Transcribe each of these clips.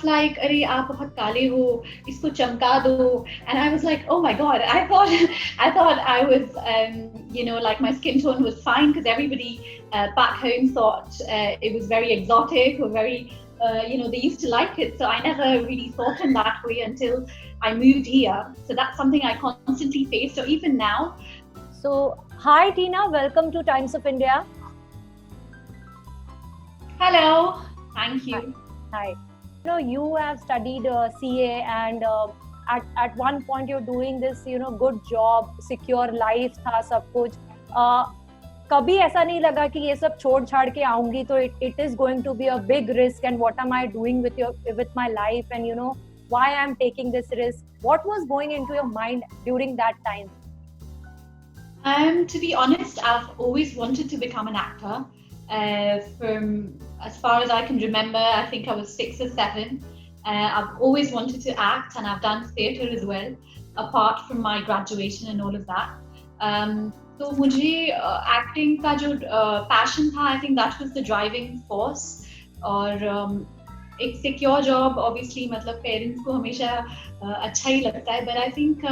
stuff like, "Arey, aap bahut kale ho, isko chamka do," and I was like, "Oh my God!" I thought, I thought I was, like my skin tone was fine because everybody back home thought it was very exotic or very, they used to like it. So I never really thought in that way until I moved here. So that's something I constantly face. So even now. So, hi Tina, welcome to Times of India. Hello, thank you. Hi. You have studied CA and at one point you're doing this, good job, secure life था सब कुछ. कभी ऐसा नहीं लगा कि ये सब छोड़ छाड़ के आऊंगी तो it is going to be a big risk and what am I doing with my life and why I'm taking this risk? What was going into your mind during that time? To be honest, I've always wanted to become an actor. From as far as I can remember, I think I was 6 or 7. I've always wanted to act, and I've done theatre as well, apart from my graduation and all of that. So मुझे acting का जो passion था, I think that was the driving force. और एक secure job, obviously, मतलब parents को हमेशा अच्छा ही लगता है, but I think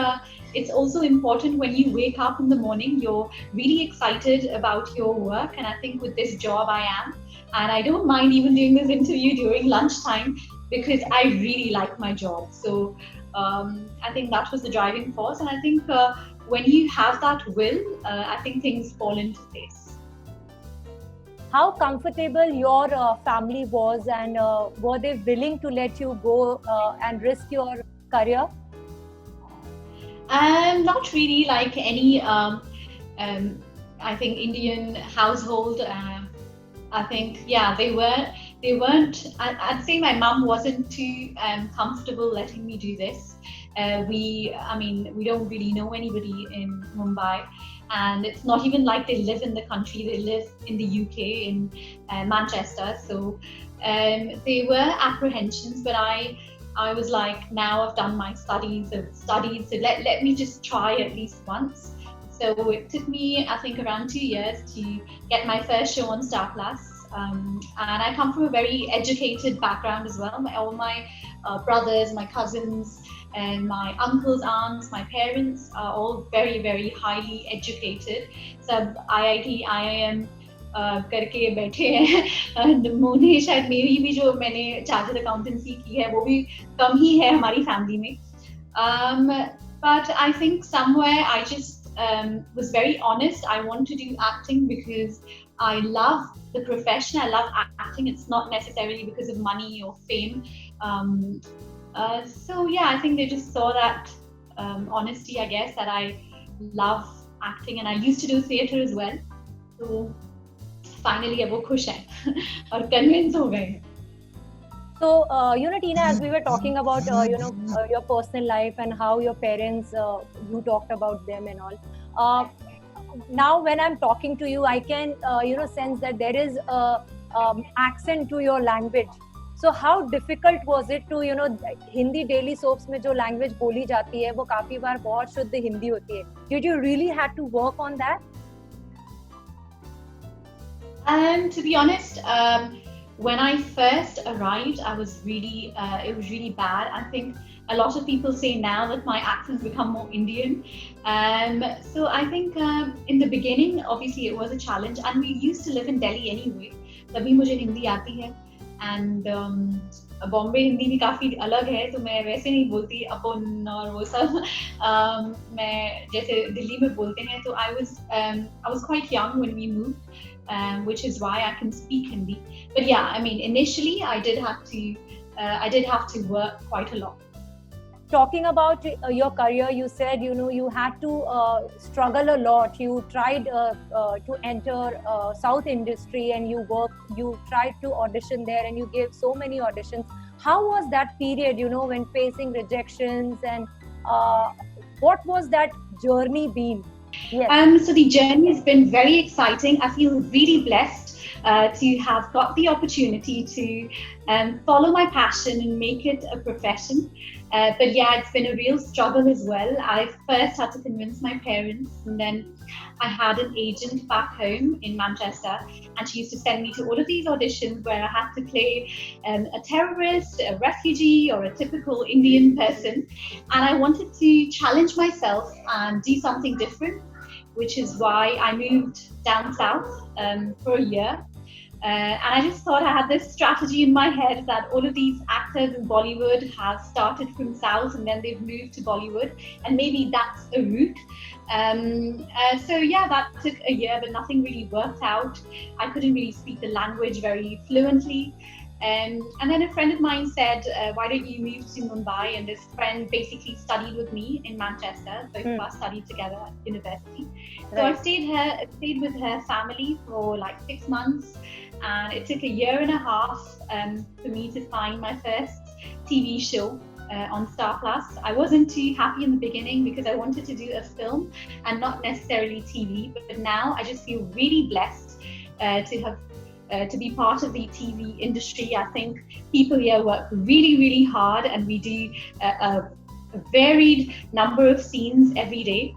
it's also important when you wake up in the morning, you're really excited about your work, and I think with this job I am, and I don't mind even doing this interview during lunchtime because I really like my job. So I think that was the driving force, and I think when you have that will, I think things fall into place. How comfortable your family was, and were they willing to let you go and risk your career? Not really like any, I think Indian household. I think, yeah, they weren't. I'd say my mum wasn't too comfortable letting me do this. We don't really know anybody in Mumbai, and it's not even like they live in the country. They live in the UK, in Manchester. So there were apprehensions, but I was like, now I've done my studies, so let me just try at least once. So it took me, I think, around 2 years to get my first show on Star Plus. And I come from a very educated background as well. All my brothers, my cousins, and my uncles, aunts, my parents are all very, very highly educated. सब IIT, IIM करके बैठे हैं. मुझे शायद मेरी भी जो मैंने चार्टर्ड अकाउंटेंसी की है वो भी कम ही है हमारी फैमिली में. But I think somewhere I just was very honest. I want to do acting because I love the profession. I love acting. It's not necessarily because of money or fame. So yeah, I think they just saw that honesty, I guess, that I love acting, and I used to do theatre as well. So finally, अब वो खुश हैं और convince हो गए. So Tina, as we were talking about your personal life and how your parents, you talked about them and all. Now when I'm talking to you, I can sense that there is a accent to your language. So how difficult was it to Hindi daily soaps में जो language बोली जाती है वो काफी बार बहुत शुद्ध हिंदी होती है. Did you really had to work on that? To be honest, when I first arrived, I was really, it was really bad. I think a lot of people say now that my accent's become more Indian. So I think in the beginning, obviously it was a challenge, and we used to live in Delhi anyway. तभी मुझे हिंदी आती है. And Bombay Hindi भी काफी अलग है, तो मैं वैसे नहीं बोलती अपन और वो सब. मैं जैसे दिल्ली में बोलते हैं, तो I was quite young when we moved, which is why I can speak Hindi. But yeah, I mean, initially I did have to work quite a lot. Talking about your career, you said you had to struggle a lot. You tried to enter South industry, and you tried to audition there, and you gave so many auditions. How was that period, when facing rejections, and what was that journey been? Yes. So the journey has been very exciting. I feel really blessed to have got the opportunity to follow my passion and make it a profession. But yeah, it's been a real struggle as well. I first had to convince my parents, and then I had an agent back home in Manchester, and she used to send me to all of these auditions where I had to play a terrorist, a refugee, or a typical Indian person. And I wanted to challenge myself and do something different, which is why I moved down south for a year. And I just thought I had this strategy in my head that all of these actors in Bollywood have started from South and then they've moved to Bollywood, and maybe that's a route. So yeah, that took a year, but nothing really worked out. I couldn't really speak the language very fluently. And then a friend of mine said, why don't you move to Mumbai? And this friend basically studied with me in Manchester. Both of us studied together at university. So I stayed with her family for like 6 months. And it took a year and a half for me to find my first TV show on Star Plus. I wasn't too happy in the beginning because I wanted to do a film and not necessarily TV. But now I just feel really blessed to be part of the TV industry. I think people here work really, really hard, and we do a varied number of scenes every day.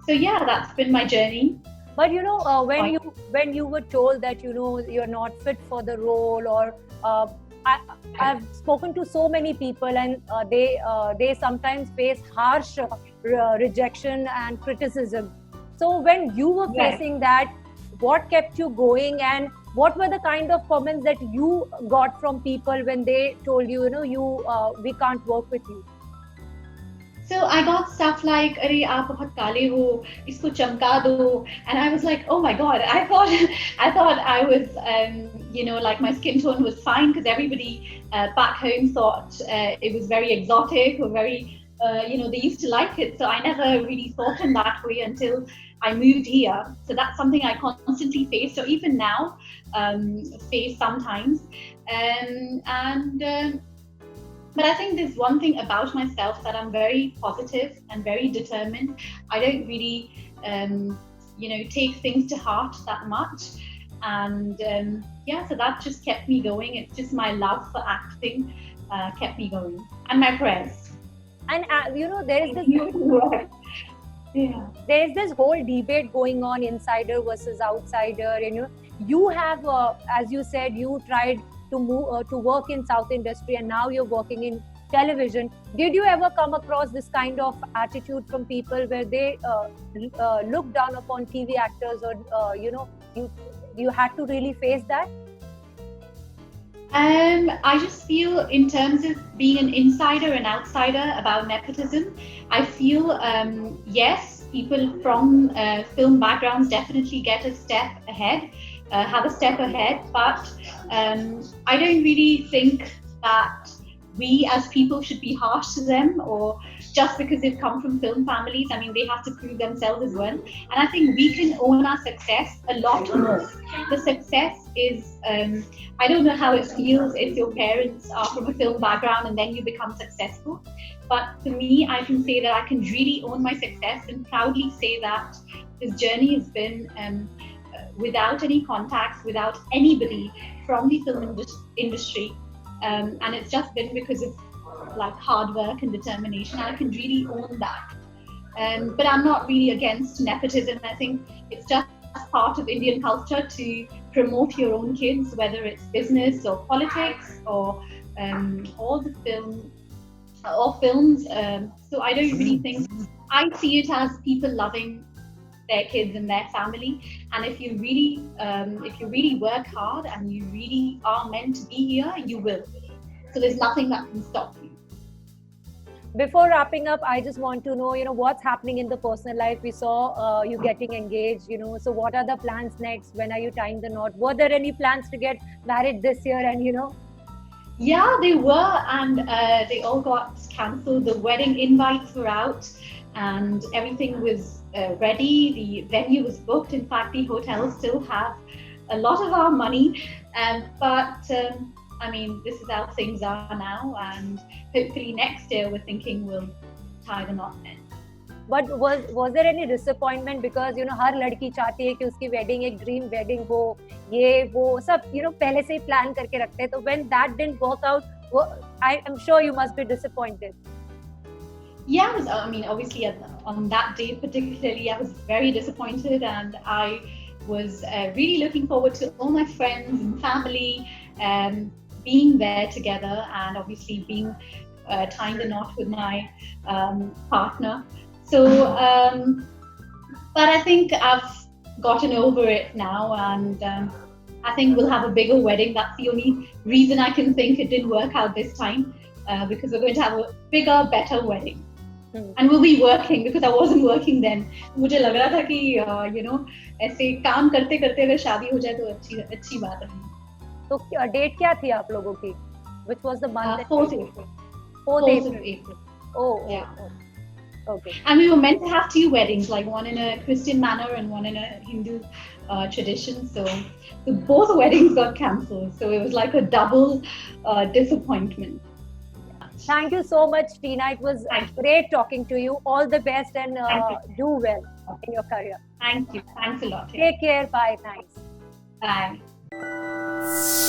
So yeah, that's been my journey. But when you were told that you're not fit for the role, or I've spoken to so many people, and they sometimes face harsh rejection and criticism. So when you were facing that, what kept you going, and what were the kind of comments that you got from people when they told you, we can't work with you? So I got stuff like, "Arey, aap bahut kale ho, isko chamka do," and I was like, "Oh my God!" I thought I was, like my skin tone was fine because everybody back home thought it was very exotic or very, they used to like it. So I never really thought in that way until I moved here. So that's something I constantly face. So even now, face sometimes, But I think there's one thing about myself, that I'm very positive and very determined. I don't really, take things to heart that much. And so that just kept me going. It's just my love for acting kept me going, and my prayers. And there is this there's this whole debate going on, insider versus outsider. And you have, as you said, you tried to move to work in South industry, and now you're working in television. Did you ever come across this kind of attitude from people where they look down upon TV actors, or you had to really face that? I just feel, in terms of being an insider and outsider about nepotism, I feel yes, people from film backgrounds definitely get a step ahead. Have a step ahead, but I don't really think that we as people should be harsh to them, or just because they've come from film families. I mean, they have to prove themselves as well. And I think we can own our success a lot more. The success is, I don't know how it feels if your parents are from a film background and then you become successful. But for me, I can say that I can really own my success and proudly say that this journey has been without any contacts, without anybody from the film industry, and it's just been because of like hard work and determination. I can really own that, but I'm not really against nepotism. I think it's just part of Indian culture to promote your own kids, whether it's business or politics or all the films. So I don't really think, I see it as people loving their kids and their family, and if you really work hard and you really are meant to be here, you will. So there's nothing that can stop you. Before wrapping up, I just want to know, what's happening in the personal life. We saw you getting engaged, so what are the plans next? When are you tying the knot? Were there any plans to get married this year? And Yeah, they were, and they all got cancelled. The wedding invites were out and everything was ready. The venue was booked. In fact, the hotels still have a lot of our money, but I mean, this is how things are now, and hopefully next year we're thinking we'll tie the knot then. But was there any disappointment, because हर लड़की चाहती है कि उसकी wedding एक dream wedding हो, ये वो सब पहले से ही plan करके रखते हैं. तो when that didn't work out, I am sure you must be disappointed. Yeah, I mean, obviously, on that day particularly, I was very disappointed, and I was really looking forward to all my friends and family being there together, and obviously being tying the knot with my partner. So, but I think I've gotten over it now, and I think we'll have a bigger wedding. That's the only reason I can think it didn't work out this time, because we're going to have a bigger, better wedding. And we'll be working, because I wasn't working then. मुझे लग रहा था कि ऐसे काम करते करते अगर शादी हो जाए तो अच्छी बात है. तो डेट क्या थी आप लोगों की? Which was the month? 4th April. 4th April. Oh, yeah. Okay. And we were meant to have 2 weddings, like one in a Christian manner and one in a Hindu tradition. So both weddings got cancelled. So it was like a double disappointment. Thank you so much, Tina. It was great talking to you. All the best, and do well in your career. Thank you. Thanks a lot. Take care. Bye. Thanks. Bye.